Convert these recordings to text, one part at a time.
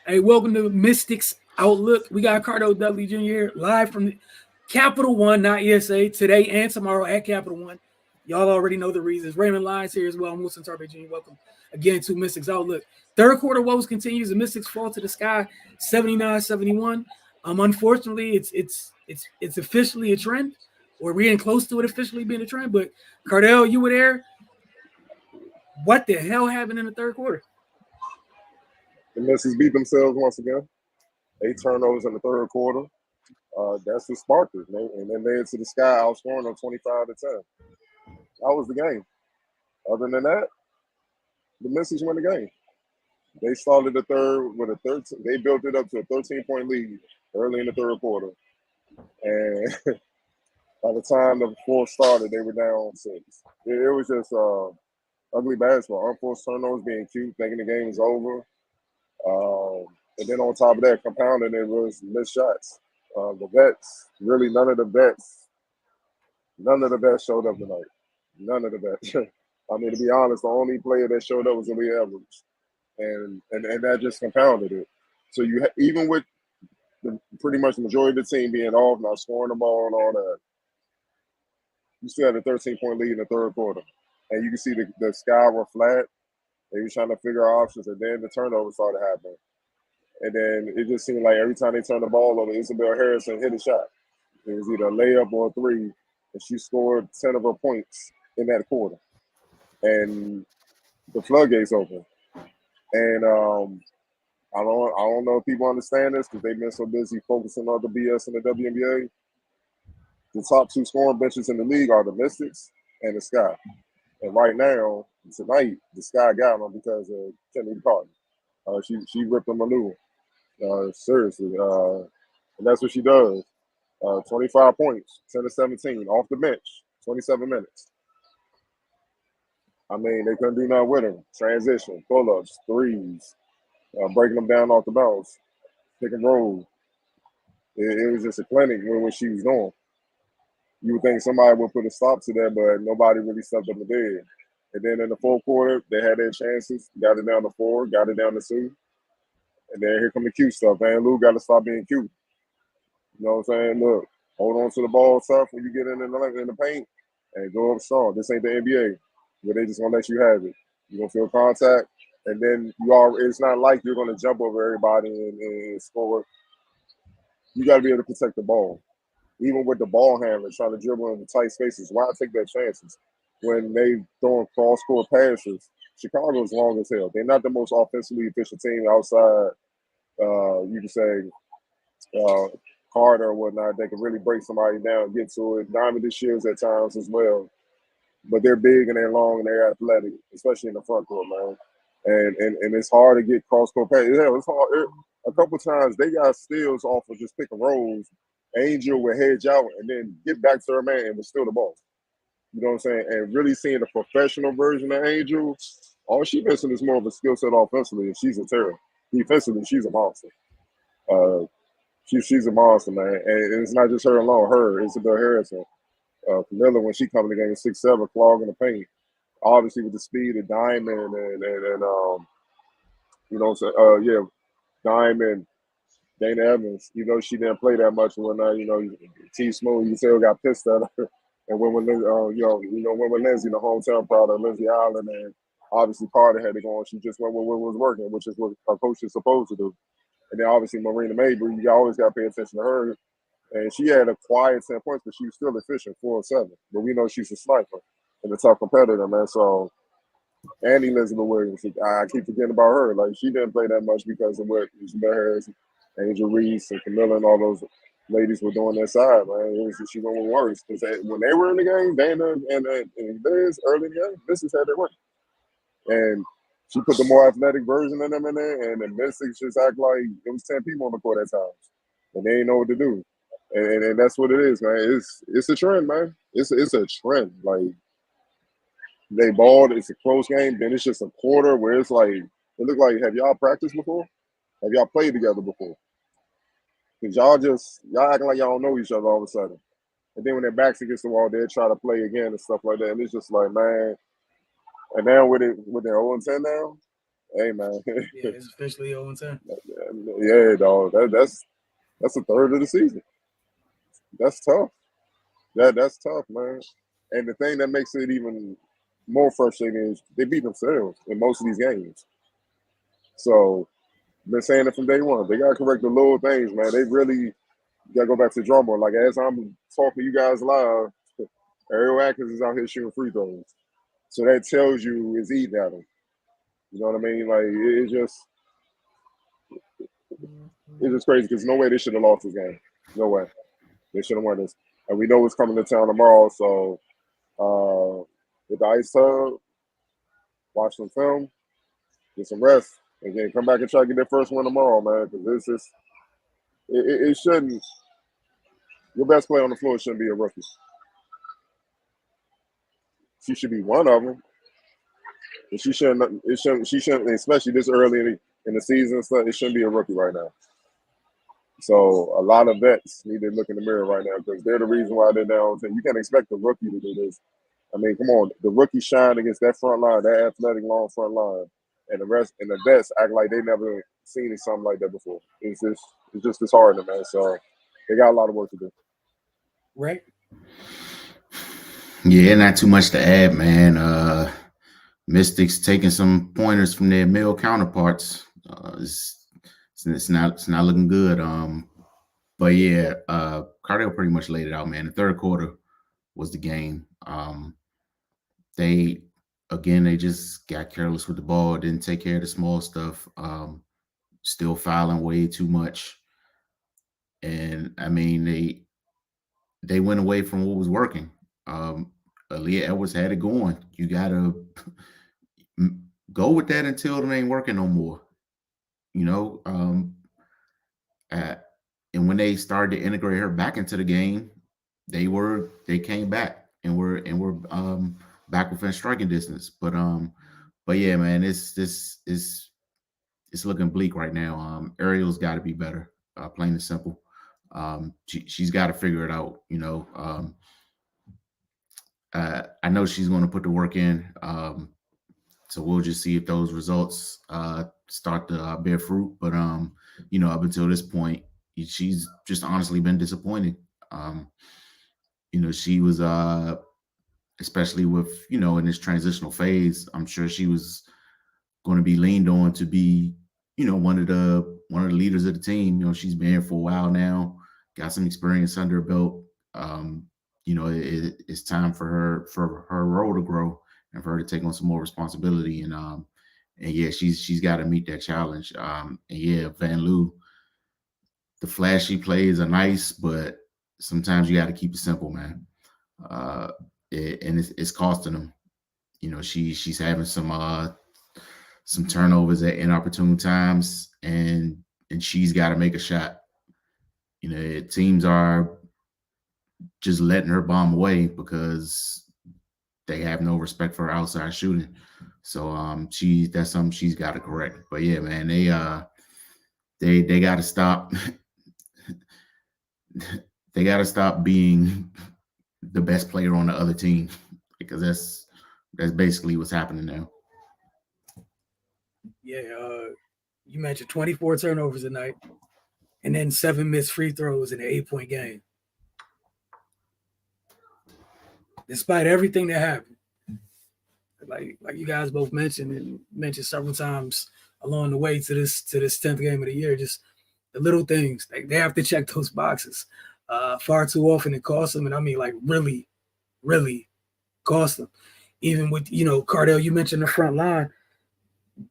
Hey, welcome to Mystics Outlook. We got Cardo Dudley Jr. here, live from Capital One, not ESA, today and tomorrow at Capital One. Y'all already know the reasons. Raymond Lyons here as well. I'm Wilson Tarpe Jr. Welcome again to Mystics Outlook. Third quarter woes continues. The Mystics fall to the sky, 79-71. Unfortunately, it's officially a trend, or we're getting close to it officially being a trend. But Cardell, you were there. What the hell happened in the third quarter? The Messies beat themselves once again. 8 turnovers in the third quarter. That's what sparked it, man. And then they to the sky outscoring them 25-10. That was the game. Other than that, the Messies win the game. They started the third with a 13. They built it up to a 13-point lead early in the third quarter. And by the time the fourth started, they were down 6. It was just ugly basketball. Unforced turnovers, being cute, thinking the game was over. And then on top of that, compounding it was missed shots. The vets, really none of the vets showed up tonight. None of the vets. I mean, to be honest, the only player that showed up was Lee Edwards, and that just compounded it. So even with pretty much the majority of the team being off, not scoring the ball and all that, you still had a 13-point lead in the third quarter, and you can see the sky were flat. They were trying to figure out options, and then the turnovers started happening. And then it just seemed like every time they turned the ball over, Isabel Harrison hit a shot. It was either a layup or a three, and she scored 10 of her points in that quarter. And the floodgates open. And I don't know if people understand this because they've been so busy focusing on the BS in the WNBA. The top 2 scoring benches in the league are the Mystics and the Sky. And right now, tonight, the Sky got them because of Kennedy Carton. She ripped them a new one. Seriously. And that's what she does. 25 points, 10 to 17, off the bench, 27 minutes. I mean, they couldn't do nothing with him. Transition, pull-ups, threes, breaking them down off the bounce, pick and roll. It was just a clinic with what she was doing. You would think somebody would put a stop to that, but nobody really stepped up and did. And then in the fourth quarter, they had their chances, got it down to 4, got it down to 2. And then here come the cute stuff, man. Lou got to stop being cute. You know what I'm saying? Look, hold on to the ball tough when you get in the paint and go up strong. This ain't the NBA where they just gonna let you have it. You're gonna feel contact, and then it's not like you're gonna jump over everybody and score. You gotta be able to protect the ball. Even with the ball handler trying to dribble in the tight spaces, why take their chances? When they throwing cross-court passes, Chicago's long as hell. They're not the most offensively efficient team outside, you can say, Carter or whatnot. They can really break somebody down, get to it. Diamond and Shields at times as well. But they're big and they're long and they're athletic, especially in the front court, man. And it's hard to get cross-court passes. Yeah, it's hard. A couple times they got steals off of just pick and rolls. Angel would hedge out and then get back to her man and would steal the ball. You know what I'm saying? And really seeing the professional version of Angel, all she missing is more of a skill set offensively, and she's a terror. Defensively, she's a monster. She's a monster, man. And it's not just her alone. Her, Isabel Harrison, Camilla, when she comes in the game, 6'7", clogging the paint. Obviously, with the speed of Diamond and you know, Diamond, Dana Evans. You know, she didn't play that much when T Smooth. You still got pissed at her. And when Lindsay, the hometown product, Lindsay Allen, and obviously Carter had to go on. She just went with what was working, which is what a coach is supposed to do. And then obviously Marina Mabry, you always got to pay attention to her. And she had a quiet 10 points, but she was still efficient, 4 or 7. But we know she's a sniper and a tough competitor, man. So, and Elizabeth Williams, I keep forgetting about her. Like, she didn't play that much because of what Isabel Harris, Angel Reese, and Camilla and all those ladies were doing their side, man. She went worse. Because when they were in the game, Dana and Liz early in the game, Mystics had their way. And she put the more athletic version of them in there, and the Mystics just act like it was 10 people on the court at times. And they didn't know what to do. And that's what it is, man. It's a trend, man. It's a trend. Like, they balled, it's a close game, then it's just a quarter where it's like, it look like, have y'all practiced before? Have y'all played together before? Because y'all acting like y'all don't know each other all of a sudden. And then when their backs against the wall, they'll try to play again and stuff like that. And it's just like, man. And now with their 0-10 now, Hey man, Yeah, it's officially 0-10. yeah, dog. That's a third of the season. That's tough. That's tough, man. And the thing that makes it even more frustrating is they beat themselves in most of these games. So I've been saying it from day one. They gotta correct the little things, man. They really gotta go back to the drum board. Like as I'm talking to you guys live, Ariel Atkins is out here shooting free throws. So that tells you it's eating at him. You know what I mean? Like it's just crazy because no way they should have lost this game. No way. They should have won this. And we know what's coming to town tomorrow. So with the ice tub, watch some film, get some rest, and then come back and try to get their first win tomorrow, man. Because it's just it shouldn't. Your best player on the floor shouldn't be a rookie. She should be one of them. And she shouldn't. It shouldn't. She shouldn't. Especially this early in the season and stuff. It shouldn't be a rookie right now. So a lot of vets need to look in the mirror right now because they're the reason why they're down. You can't expect the rookie to do this. I mean, come on, the rookie shine against that front line, that athletic long front line, and the rest and the vets act like they never seen something like that before. It's just disheartening, man. So they got a lot of work to do. Right. Yeah, not too much to add, man. Mystics taking some pointers from their male counterparts. It's not looking good. But yeah, Cardell pretty much laid it out, man. The third quarter was the game. They just got careless with the ball, didn't take care of the small stuff. Still fouling way too much. And I mean, they went away from what was working. Aaliyah Edwards had it going. You gotta go with that until it ain't working no more. You know, and when they started to integrate her back into the game, they came back and were back within striking distance. But yeah, man, it's looking bleak right now. Ariel's got to be better, plain and simple. She's got to figure it out. You know, I know she's going to put the work in. So we'll just see if those results start to bear fruit. But you know, up until this point, she's just honestly been disappointing. You know, she was especially with, you know, in this transitional phase, I'm sure she was going to be leaned on to be, you know, one of the leaders of the team. You know, she's been here for a while now, got some experience under her belt. You know, it's time for her role to grow and for her to take on some more responsibility. And yeah, she's got to meet that challenge. And yeah, Van Loo, the flashy plays are nice, but sometimes you got to keep it simple, man. And it's costing them. You know, she's having some turnovers at inopportune times, and she's got to make a shot. You know, teams are just letting her bomb away because they have no respect for her outside shooting. So that's something she's got to correct. But yeah, man, they got to stop. They got to stop being the best player on the other team because that's basically what's happening now. Yeah, you mentioned 24 turnovers tonight, and then 7 missed free throws in an 8-point game. Despite everything that happened, like you guys both mentioned several times along the way to this 10th game of the year, just the little things they have to check those boxes. Far too often it costs them, and I mean like really, really cost them. Even with, you know, Cardell, you mentioned the front line.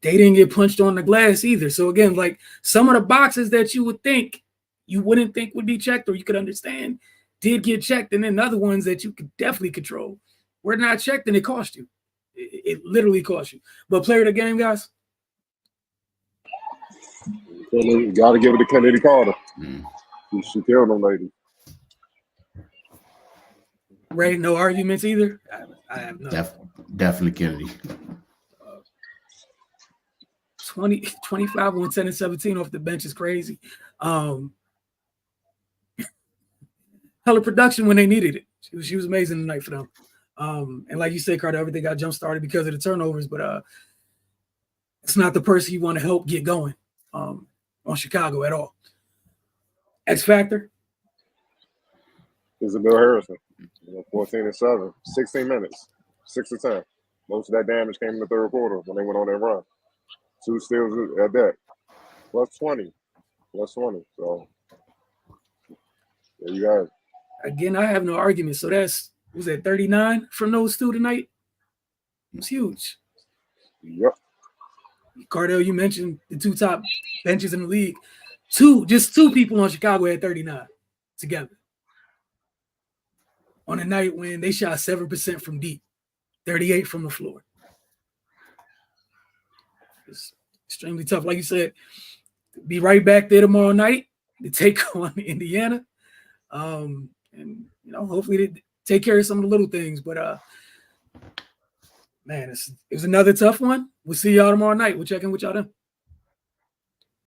They didn't get punched on the glass either. So again, like some of the boxes that you wouldn't think would be checked or you could understand did get checked, and then other ones that you could definitely control were not checked, and it cost you. It literally cost you. But player of the game, guys. You got to give it to Kennedy Carter. She killed them ladies. Ray, no arguments either. I have none. Definitely Kennedy. 25 on 10 and 17 off the bench is crazy. Hella production when they needed it. She was amazing tonight for them. And like you said, Carter, everything got jump started because of the turnovers. But it's not the person you want to help get going on Chicago at all. X factor. Isabel Harrison, 14-7, 16 minutes, 6 of 10. Most of that damage came in the third quarter when they went on that run. 2 steals at that. Plus 20. So there you go. Again, I have no argument. So was that 39 from those two tonight? It's huge. Yep. Cardell, you mentioned the 2 top benches in the league. Just two people on Chicago had 39 together on a night when they shot 7% from deep, 38 from the floor. It's extremely tough. Like you said, be right back there tomorrow night to take on Indiana. And hopefully they take care of some of the little things. But man, it was another tough one. We'll see y'all tomorrow night. We'll check in with y'all then.